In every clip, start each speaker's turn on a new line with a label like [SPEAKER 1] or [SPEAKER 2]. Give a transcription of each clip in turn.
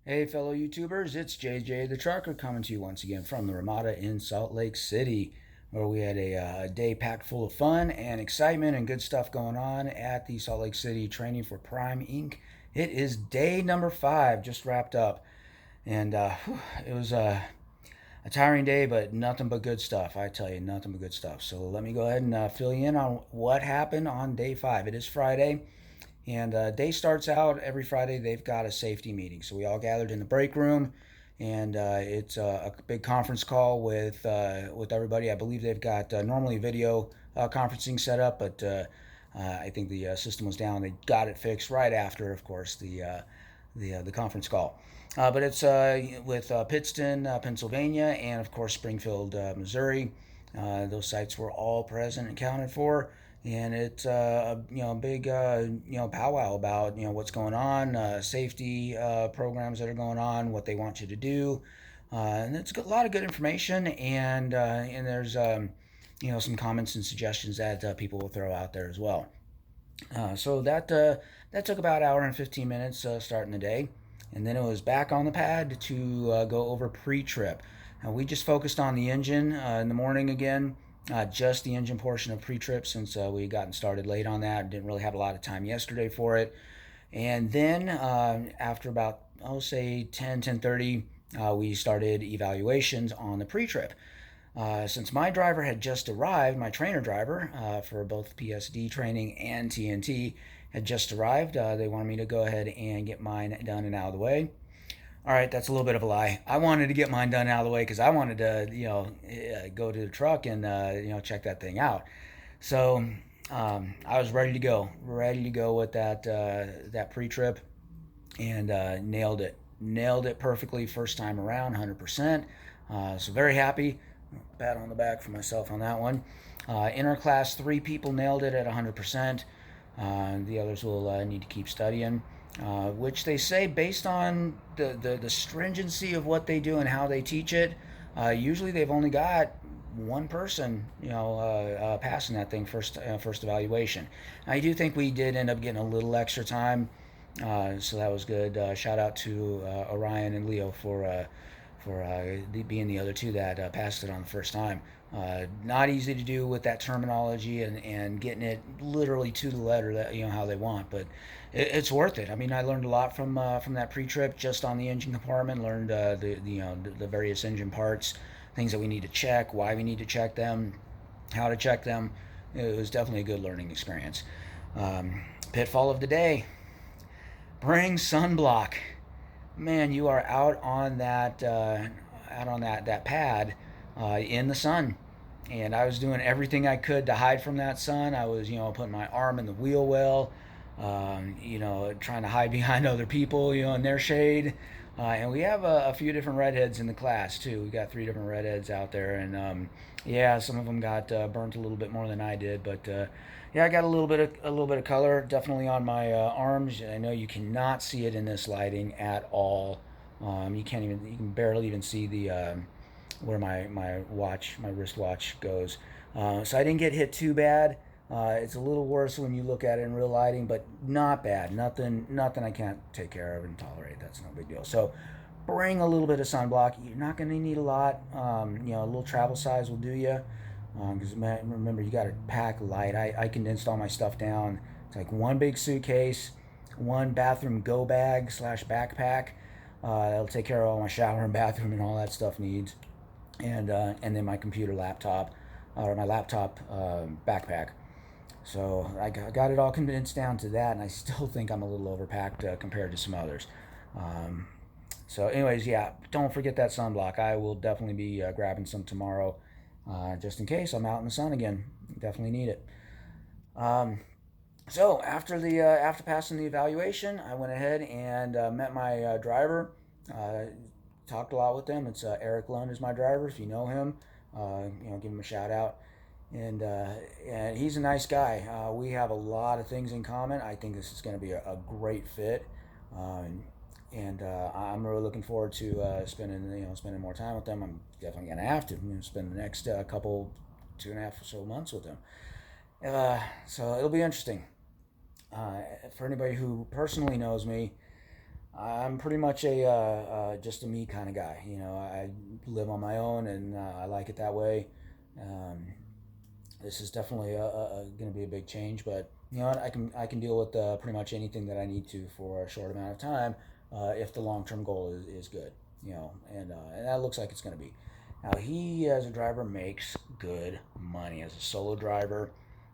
[SPEAKER 1] Hey, fellow YouTubers, it's JJ the Trucker coming to you once again from the Ramada in Salt Lake City, where we had a day packed full of fun and excitement and good stuff going on at the Salt Lake City Training for Prime Inc. It is day number 5, just wrapped up, and it was a tiring day, but nothing but good stuff. I tell you, nothing but good stuff. So let me go ahead and fill you in on what happened on day 5. It is Friday. And day starts out every Friday. They've got a safety meeting, so we all gathered in the break room, and it's a big conference call with everybody. I believe they've got normally video conferencing set up, but I think the system was down. They got it fixed right after, of course, the conference call. But it's with Pittston, Pennsylvania, and of course Springfield, Missouri. Those sites were all present and accounted for, and it's a big powwow about what's going on, safety programs that are going on, what they want you to do, and it's a lot of good information, and there's some comments and suggestions that people will throw out there as well. So that took about an hour and 15 minutes starting the day, and then it was back on the pad to go over pre-trip. We just focused on the engine in the morning again, just the engine portion of pre-trip since we had gotten started late on that. Didn't really have a lot of time yesterday for it. And then after about, I'll say 10:30, we started evaluations on the pre-trip. Since my driver had just arrived, my trainer driver for both PSD training and TNT had just arrived, they wanted me to go ahead and get mine done and out of the way. All right, that's a little bit of a lie. I wanted to get mine done out of the way because I wanted to, go to the truck and check that thing out. So I was ready to go with that pre-trip, and nailed it perfectly first time around, 100%. So very happy. Pat on the back for myself on that one. In our class, 3 people nailed it at 100%. The others will need to keep studying. Which they say, based on the stringency of what they do and how they teach it, usually they've only got one person, passing that thing first evaluation. I do think we did end up getting a little extra time, so that was good. Shout out to Orion and Leo for being the other two that passed it on the first time. Not easy to do with that terminology and getting it literally to the letter that how they want, but it's worth it. I mean, I learned a lot from that pre-trip just on the engine compartment. Learned the various engine parts, things that we need to check, why we need to check them, how to check them. It was definitely a good learning experience. Pitfall of the day: bring sunblock. Man, you are out on that pad in the sun, and I was doing everything I could to hide from that sun. I was putting my arm in the wheel well, trying to hide behind other people in their shade. And we have a few different redheads in the class too. We got 3 different redheads out there, and yeah, some of them got burnt a little bit more than I did, but yeah, I got a little bit of color definitely on my arms. I know you cannot see it in this lighting at all. You can barely even see the where my wristwatch goes. So I didn't get hit too bad. It's a little worse when you look at it in real lighting, but not bad. Nothing I can't take care of and tolerate. That's no big deal. So bring a little bit of sunblock. You're not going to need a lot. A little travel size will do you. Because remember, you got to pack light. I condensed all my stuff down. It's like one big suitcase, one bathroom go bag / backpack. That'll take care of all my shower and bathroom and all that stuff needs, and then my computer laptop, or my laptop backpack. So I got it all condensed down to that, and I still think I'm a little overpacked compared to some others. So anyways, yeah, don't forget that sunblock. I will definitely be grabbing some tomorrow, just in case I'm out in the sun again. Definitely need it. So after passing the evaluation, I went ahead and met my driver. Talked a lot with him. It's Eric Lund is my driver. If you know him, give him a shout out. And he's a nice guy. We have a lot of things in common. I think this is going to be a great fit. And I'm really looking forward to spending more time with them. I'm definitely gonna have to spend the next couple 2.5 or so months with them. So it'll be interesting. For anybody who personally knows me, I'm pretty much a just a me kind of guy. I live on my own, and I like it that way. Um, this is definitely going to be a big change, but you know what? I can deal with pretty much anything that I need to for a short amount of time if the long term goal is good. And that looks like it's going to be. Now he, as a driver, makes good money as a solo driver,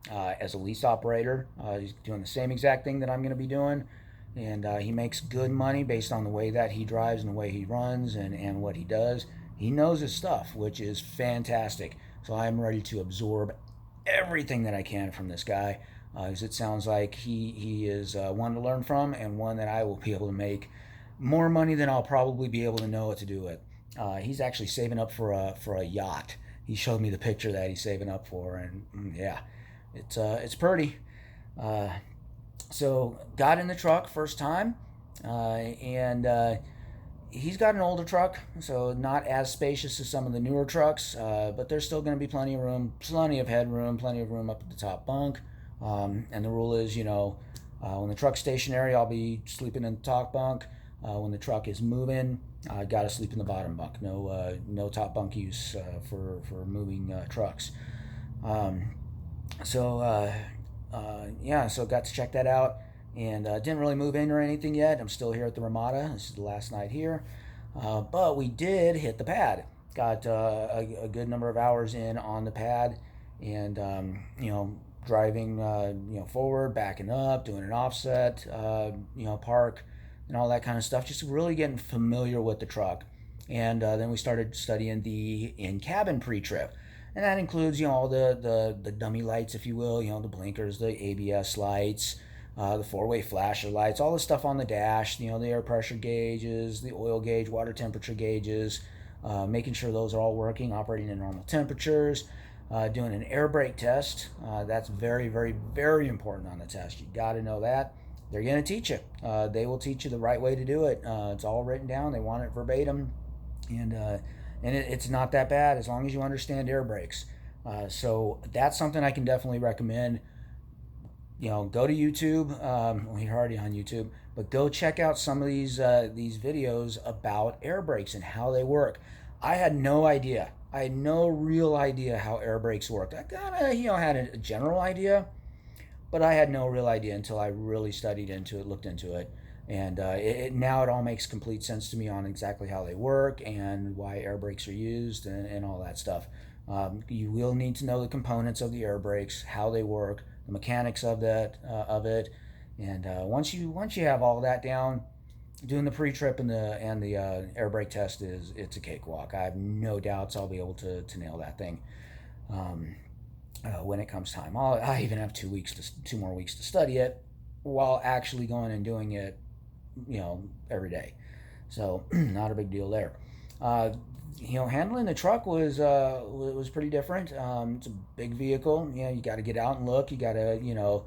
[SPEAKER 1] as a lease operator. He's doing the same exact thing that I'm going to be doing, and he makes good money based on the way that he drives and the way he runs and what he does. He knows his stuff, which is fantastic. So I'm ready to absorb everything that I can from this guy, because it sounds like he is one to learn from and one that I will be able to make more money than I'll probably be able to know what to do with. He's actually saving up for a yacht. He showed me the picture that he's saving up for, and yeah, it's pretty. Uh, so got in the truck first time, and he's got an older truck, so not as spacious as some of the newer trucks, but there's still going to be plenty of room, plenty of headroom, plenty of room up at the top bunk. And the rule is, when the truck's stationary, I'll be sleeping in the top bunk. When the truck is moving, I got to sleep in the bottom bunk. No top bunk use for moving trucks. Um, so got to check that out, and didn't really move in or anything yet. I'm still here at the Ramada. This is the last night here, but we did hit the pad. Got a good number of hours in on the pad, and driving forward, backing up, doing an offset, park, and all that kind of stuff. Just really getting familiar with the truck, and then we started studying the in-cabin pre-trip. And that includes, all the dummy lights, if you will, the blinkers, the ABS lights, the four-way flasher lights, all the stuff on the dash, the air pressure gauges, the oil gauge, water temperature gauges, making sure those are all working, operating at normal temperatures, doing an air brake test. That's very, very, very important on the test. You got to know that. They're going to teach you. They will teach you the right way to do it. It's all written down. They want it verbatim. And it's not that bad as long as you understand air brakes. So that's something I can definitely recommend. Go to YouTube. Well, you're already on YouTube, but go check out some of these videos about air brakes and how they work. I had no idea. I had no real idea how air brakes worked. I kind of had a general idea, but I had no real idea until I really studied into it, looked into it. And now it all makes complete sense to me on exactly how they work and why air brakes are used and all that stuff. You will need to know the components of the air brakes, how they work, the mechanics of it, and once you have all that down, doing the pre-trip and the air brake test it's a cakewalk. I have no doubts I'll be able to nail that thing. When it comes time, I even have 2 more weeks to study it, while actually going and doing it every day. So not a big deal there. Handling the truck was pretty different. It's a big vehicle. You got to get out and look. You got to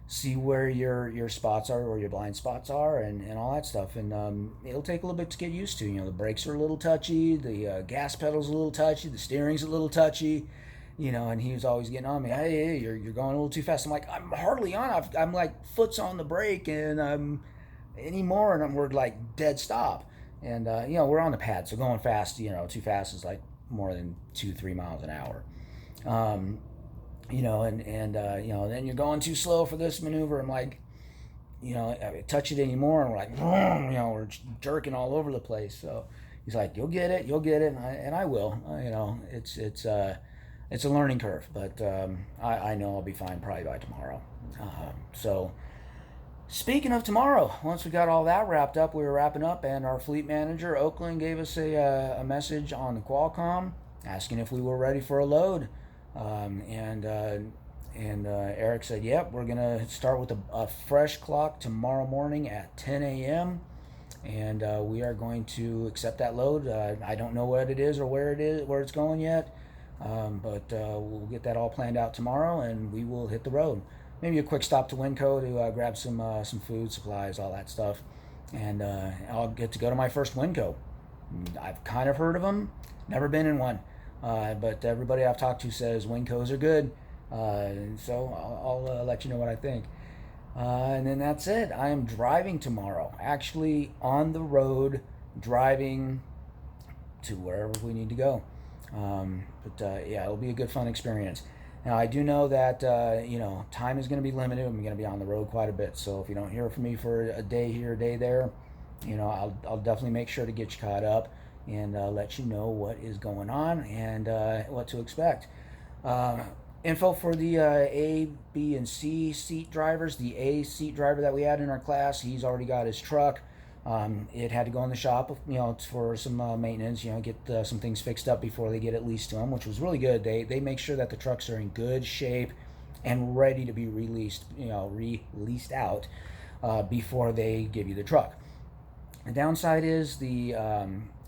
[SPEAKER 1] see where your spots are, where your blind spots are, and all that stuff. And it'll take a little bit to get used to. The brakes are a little touchy, the gas pedal's a little touchy, the steering's a little touchy. And he was always getting on me. Hey, you're going a little too fast. I'm like, I'm hardly on. I'm like foot's on the brake, and I'm anymore, and we're like dead stop. And we're on the pad, so going fast, too fast is like more than 2-3 miles an hour. Then you're going too slow for this maneuver. I'm like, I touch it anymore, and we're like, we're jerking all over the place. So he's like, you'll get it, and I will. It's a learning curve, but I know I'll be fine probably by tomorrow. So speaking of tomorrow, once we got all that wrapped up, we were wrapping up, and our fleet manager, Oakland, gave us a message on the Qualcomm asking if we were ready for a load. Eric said, yep, we're going to start with a fresh clock tomorrow morning at 10 a.m., and we are going to accept that load. I don't know what it is or where it's going yet, but we'll get that all planned out tomorrow, and we will hit the road. Maybe a quick stop to Winco to grab some food, supplies, all that stuff, and I'll get to go to my first Winco. I've kind of heard of them, never been in one, but everybody I've talked to says Wincos are good, so I'll let you know what I think. And then that's it. I am driving tomorrow. Actually, on the road, driving to wherever we need to go. But yeah, it'll be a good, fun experience. Now, I do know that, time is going to be limited. I'm going to be on the road quite a bit. So if you don't hear from me for a day here, a day there, I'll definitely make sure to get you caught up and let you know what is going on and what to expect. Uh, Info for the A, B, and C seat drivers. The A seat driver that we had in our class, he's already got his truck. It had to go in the shop, for some maintenance, get some things fixed up before they get it leased to them, which was really good. They make sure that the trucks are in good shape and ready to be released out before they give you the truck. The downside is the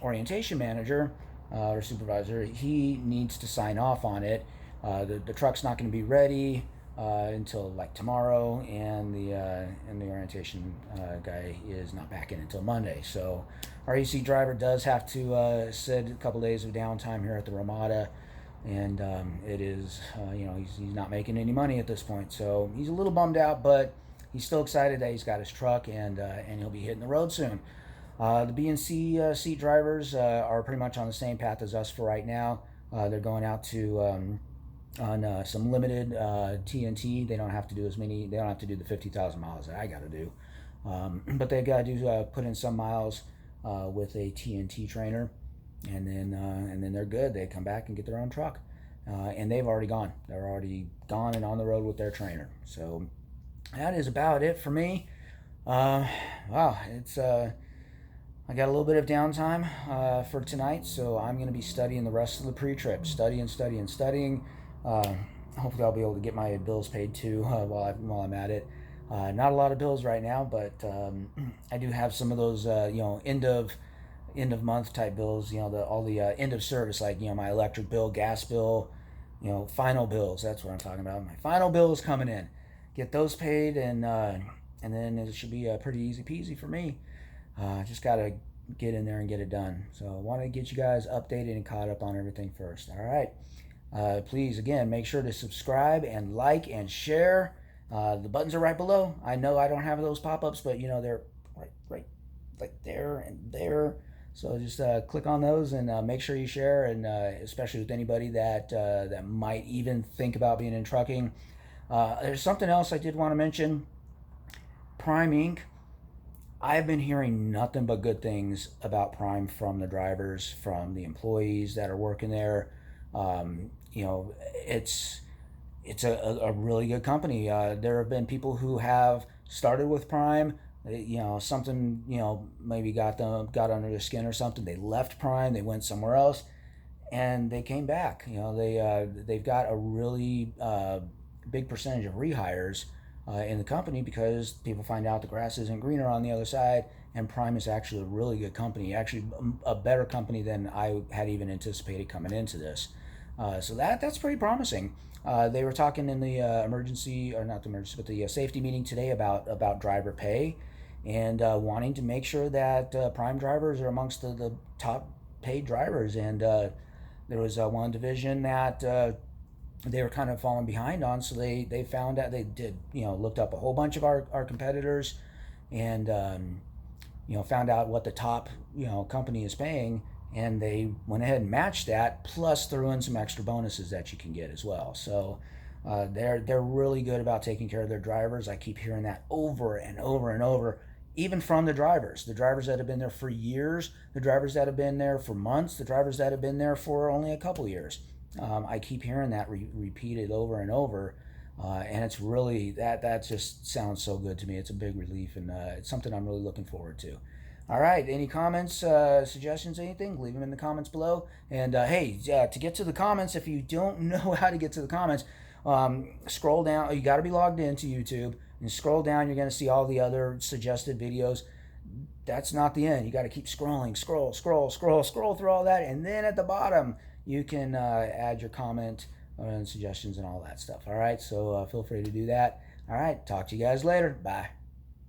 [SPEAKER 1] orientation manager or supervisor, he needs to sign off on it. The truck's not going to be ready until like tomorrow, and the orientation guy is not back in until Monday. So our AC driver does have to sit a couple days of downtime here at the Ramada, and it is he's not making any money at this point, so he's a little bummed out, but he's still excited that he's got his truck, and he'll be hitting the road soon. The B and C seat drivers are pretty much on the same path as us for right now. They're going out to on some limited TNT. They don't have to do as many. They don't have to do the 50,000 miles that I got to do, but they've got to do put in some miles with a TNT trainer, and then they're good. They come back and get their own truck, and they've already gone. They're already gone and on the road with their trainer. So that is about it for me. Wow, it's I got a little bit of downtime for tonight, so I'm going to be studying the rest of the pre-trip. Studying. Hopefully I'll be able to get my bills paid too while I'm at it. Not a lot of bills right now, but I do have some of those end of month type bills. All the end of service, like my electric bill, gas bill, final bills. That's what I'm talking about. My final bill is coming in. Get those paid, and then it should be pretty easy peasy for me. Just gotta get in there and get it done. So I want to get you guys updated and caught up on everything first. All right. Please, again, make sure to subscribe and like and share. The buttons are right below. I know I don't have those pop-ups, but they're right like there and there. So just click on those and make sure you share, and especially with anybody that might even think about being in trucking. There's something else I did want to mention. Prime Inc. I've been hearing nothing but good things about Prime from the drivers, from the employees that are working there. It's a really good company. There have been people who have started with Prime. Something maybe got under their skin or something. They left Prime, they went somewhere else, and they came back. They've got a really big percentage of rehires in the company, because people find out the grass isn't greener on the other side, and Prime is actually a really good company, actually a better company than I had even anticipated coming into this. So that's pretty promising. They were talking in the the safety meeting today about driver pay, and wanting to make sure that Prime drivers are amongst the top paid drivers. And there was one division that they were kind of falling behind on, so they found out, they did looked up a whole bunch of our competitors, and found out what the top company is paying, and they went ahead and matched that, plus threw in some extra bonuses that you can get as well. So they're really good about taking care of their drivers. I keep hearing that over and over and over, even from the drivers that have been there for years, the drivers that have been there for months, the drivers that have been there for only a couple years. I keep hearing that repeated over and over, and it's really that just sounds so good to me. It's a big relief, and it's something I'm really looking forward to. All right, any comments, suggestions, anything, leave them in the comments below. And hey, to get to the comments, if you don't know how to get to the comments, scroll down. You got to be logged into YouTube, and scroll down. You're going to see all the other suggested videos. That's not the end. You got to keep scrolling, scroll through all that, and then at the bottom you can add your comment and suggestions and all that stuff. All right, so feel free to do that. All right, talk to you guys later. Bye.